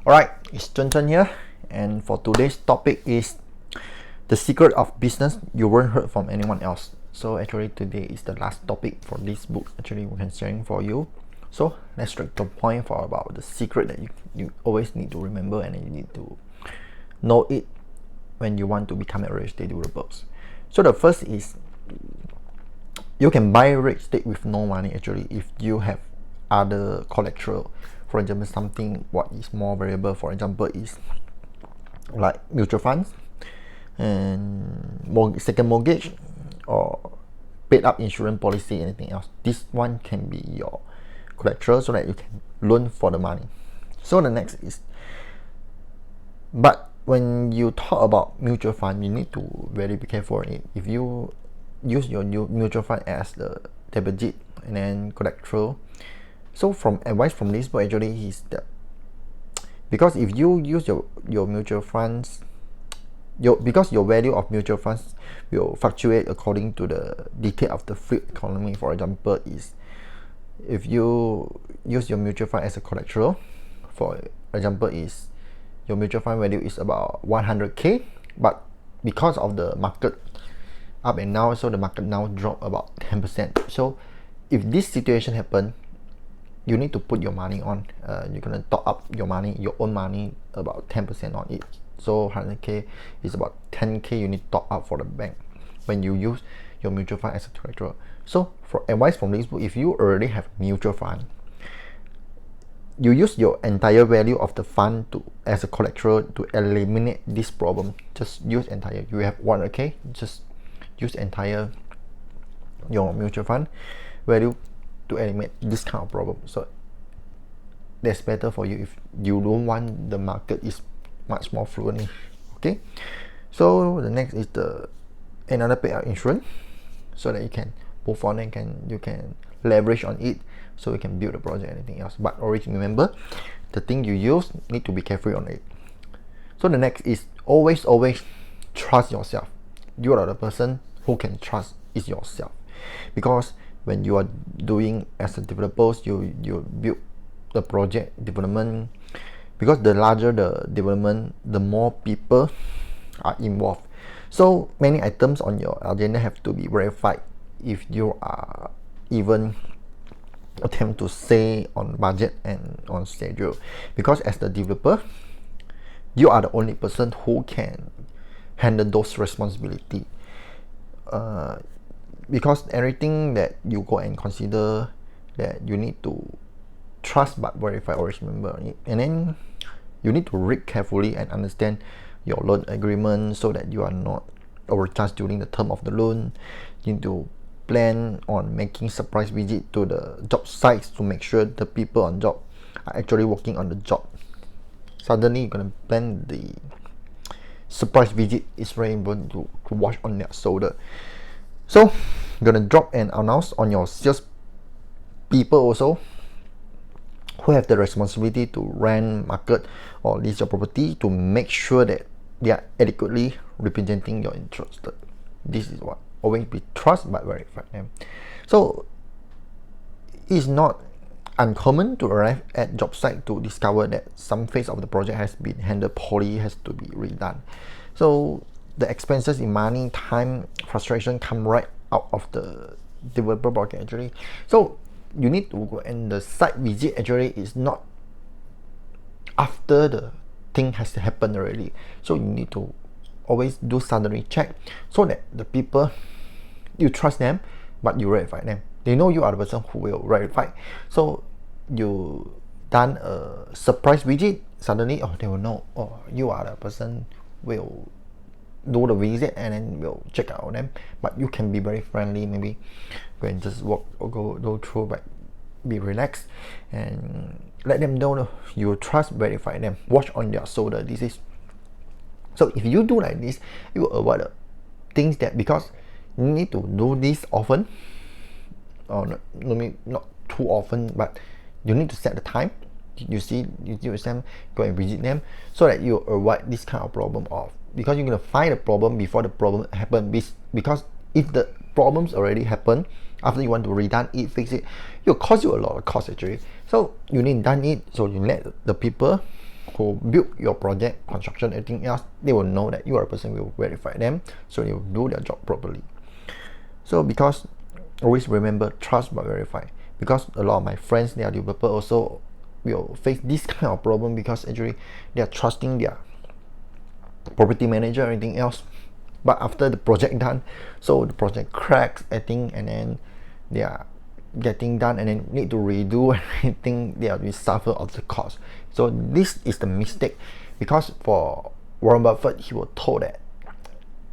Alright, it's Chun here, and for today's topic is the secret of business you won't heard from anyone else. So actually today is the last topic for this book. Actually we can sharing for you. So let's straight to the point for about the secret that you always need to remember and you need to know it when you want to become a real estate developer. So the first is you can buy real estate with no money actually if you have other collateral. For example, something what is more variable, for example, is like mutual funds and second mortgage or paid up insurance policy, anything else. This one can be your collateral so that you can loan for the money. So the next is, but when you talk about mutual fund, you need to very be careful in it. If you use your new mutual fund as the deposit and then collateral, so from advice from this book actually is that because if you use your mutual funds, because your value of mutual funds will fluctuate according to the detail of the free economy. For example, is if you use your mutual fund as a collateral, for example, is your mutual fund value is about 100k, but because of the market up and down, so the market now drop about 10%. So if this situation happen, you need to put your money on. You're gonna top up your money, your own money, about 10% on it. So 100k is about 10k you need to top up for the bank when you use your mutual fund as a collateral. So for advice from this book, if you already have mutual fund, you use your entire value of the fund as a collateral to eliminate this problem. Just use entire. You have 100k, just use entire your mutual fund value to eliminate this kind of problem. So that's better for you if you don't want the market is much more fluent. Okay, so the next is another payout insurance, so that you can move on and you can leverage on it, so you can build a project, anything else. But always remember, the thing you use need to be careful on it. So the next is always trust yourself. You are the person who can trust is yourself, because when you are doing as a developer, you build the project development, because the larger the development, the more people are involved. So many items on your agenda have to be verified if you are even attempt to stay on budget and on schedule, because as the developer, you are the only person who can handle those responsibility. Because everything that you go and consider, that you need to trust but verify, always remember it. And then you need to read carefully and understand your loan agreement so that you are not overcharged during the term of the loan. You need to plan on making surprise visit to the job sites to make sure the people on job are actually working on the job. Suddenly you're gonna plan the surprise visit. Is very important to watch on their shoulder. So you're gonna drop and announce on your sales people also, who have the responsibility to rent, market or list your property, to make sure that they are adequately representing your interest. This is what always be trust but verify them. So it's not uncommon to arrive at job site to discover that some phase of the project has been handled poorly, has to be redone. So the expenses in money, time, frustration come right out of the developer pocket actually. So you need to go, and the site visit actually is not after the thing has happened already. So you need to always do sanity check, so that the people, you trust them but you verify them. They know you are the person who will verify. So you done a surprise visit, suddenly they will know, you are the person will do the visit and then we'll check out on them. But you can be very friendly, maybe go and just walk or go through, but be relaxed and let them know you trust, verify them, watch on their shoulder. This is, so if you do like this, you will avoid the things that, because you need to do this often, or not too often, but you need to set the time. You see them, go and visit them, so that you avoid this kind of problem of, because you're going to find a problem before the problem happen. Because if the problems already happen, after you want to redone it, fix it, it will cost you a lot of cost actually. So you need done it, so you let the people who built your project, construction, everything else, they will know that you are a person who will verify them, so they will do their job properly. So because always remember, trust but verify. Because a lot of my friends, they are developer also will face this kind of problem, because actually they are trusting their property manager or anything else, but after the project done, so the project cracks, I think, and then they are getting done and then need to redo everything, they will suffer of the cost. So this is the mistake, because for Warren Buffett, he was told that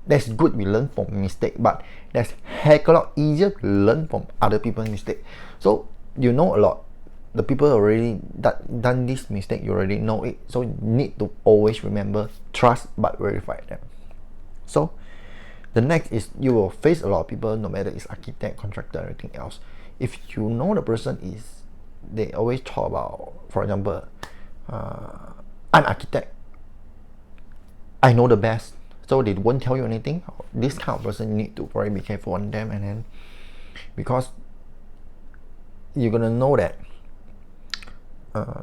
that's good we learn from mistake, but that's heck a lot easier to learn from other people's mistake. So you know a lot, the people already done this mistake, you already know it, so you need to always remember, trust but verify them. So the next is, you will face a lot of people, no matter it's architect, contractor, everything else. If you know the person is, they always talk about, for example, I'm architect, I know the best, so they won't tell you anything. This kind of person, you need to very be careful on them, and then because you're gonna know that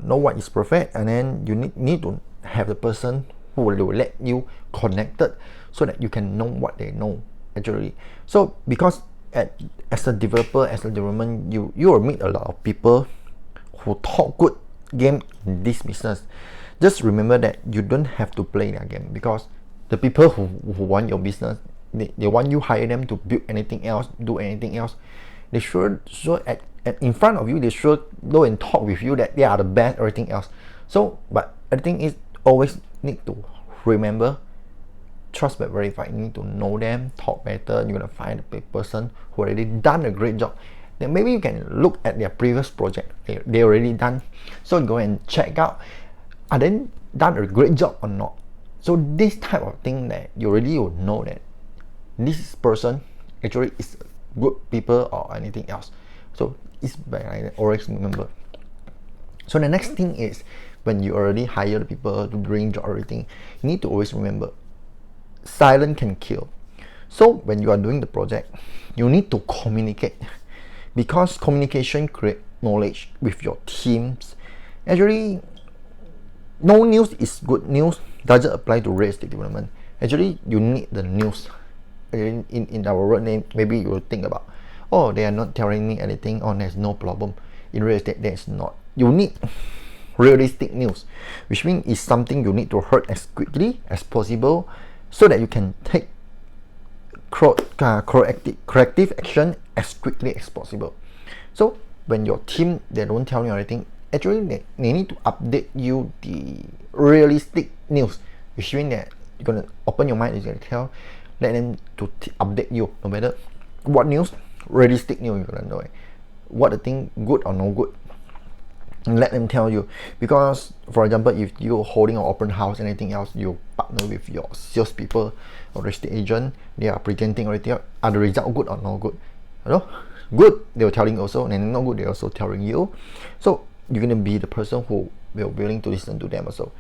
no one is perfect, and then you need to have the person who will let you connected, so that you can know what they know actually. So because as a developer, as a development, you will meet a lot of people who talk good game in this business. Just remember that you don't have to play their game, because the people who want your business, they want you hire them to build anything else, do anything else. They sure at in front of you, they sure go and talk with you that they are the best, everything else. So but everything is always need to remember, trust but verify. You need to know them, talk better. You're gonna find a person who already done a great job. Then maybe you can look at their previous project, they already done, so go and check out, are they done a great job or not. So this type of thing that you already will know that this person actually is good people or anything else. So it's by always remember. So the next thing is, when you already hire the people to bring job, everything, you need to always remember, silence can kill. So when you are doing the project, you need to communicate, because communication creates knowledge with your teams. Actually, no news is good news, doesn't apply to real estate development. Actually, you need the news. In our word name, maybe you will think about, oh, they are not telling me anything, oh, there's no problem. In real estate, there's not. You need realistic news, which means it's something you need to hear as quickly as possible, so that you can take corrective action as quickly as possible. So when your team, they don't tell you anything, actually they need to update you the realistic news, which means that you're gonna open your mind, you're gonna let them to update you, no matter what news, realistic news, you're gonna know it. What the thing, good or no good, and let them tell you. Because for example, if you're holding an open house and anything else, you partner with your salespeople or real estate agent, they are presenting everything, are the result good or no good? You know, good, they were telling also, and not good, they're also telling you. So you're gonna be the person who will willing to listen to them also.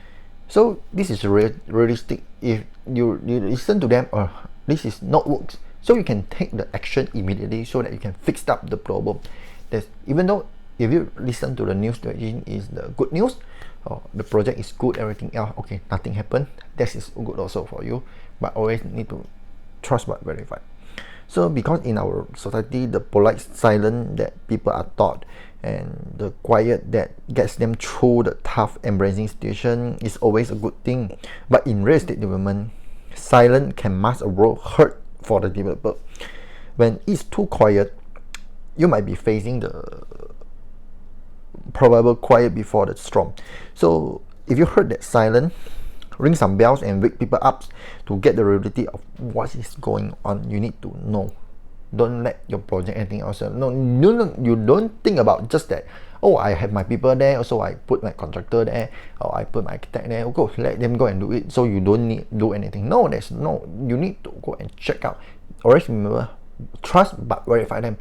So this is realistic. If you listen to them, or this is not works, so you can take the action immediately, so that you can fix up the problem. That's, even though if you listen to the news, the is the good news, or the project is good, everything else, okay, nothing happened, that is good also for you. But always need to trust but verify. So because in our society, the polite silence that people are taught, and the quiet that gets them through the tough, embracing situation, is always a good thing. But in real estate development, silence can mask a real hurt for the developer. When it's too quiet, you might be facing the probable quiet before the storm. So if you heard that silence, ring some bells and wake people up to get the reality of what is going on. You need to know. Don't let your project anything else. No, you don't think about just that. Oh, I have my people there, so I put my contractor there, or I put my architect there. Okay, let them go and do it. So you don't need do anything. No, there's no. You need to go and check out. Always remember, trust but verify them.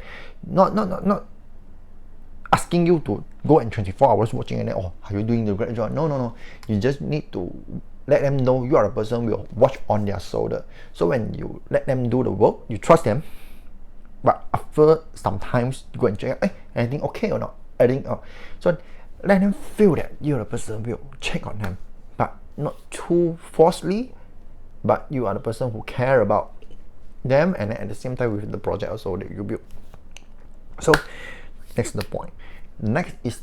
Not asking you to go and 24 hours watching and then, oh, are you doing the great job? No. You just need to let them know you are a person who will watch on their shoulder. So when you let them do the work, you trust them. But after sometimes you go and check, anything okay or not? So let them feel that you're a person who will check on them not too forcefully, but you are the person who care about them, and at the same time with the project also that you build. So that's the point. Next is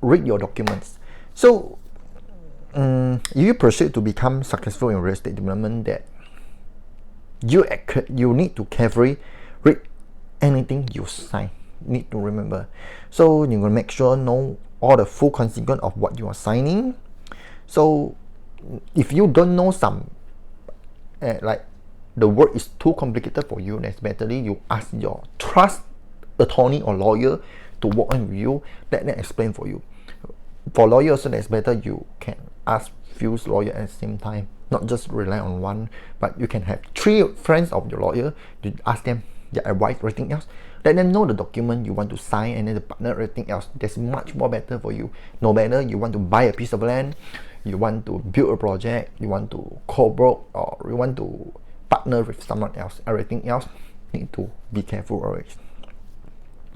read your documents. So if you proceed to become successful in real estate development, that you need to carefully read anything you sign. Need to remember. So you're gonna make sure know all the full consequence of what you are signing. So if you don't know some like the word is too complicated for you, that's better you ask your trust attorney or lawyer to work on with you, let them explain for you. For lawyers, so that's better you can ask few lawyers at the same time, not just rely on one, but you can have 3 friends of your lawyer to ask them their advice, everything else. Let them know the document you want to sign, and then the partner, everything else. That's much more better for you. No matter you want to buy a piece of land, you want to build a project, you want to co-broke, or you want to partner with someone else, everything else need to be careful always.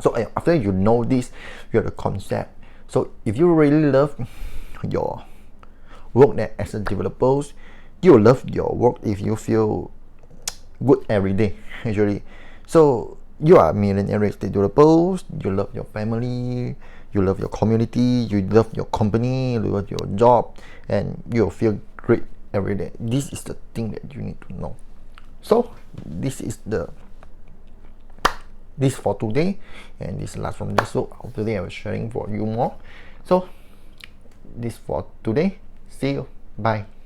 So after you know this, you have the concept. So if you really love your work that as a developer, you will love your work if you feel good every day actually. So you are a millionaire real estate developers, you love your family, you love your community, you love your company, you love your job, and you'll feel great every day. This is the thing that you need to know. So this is this for today, and this last from this. So today I was sharing for you more. So this for today. See you. Bye.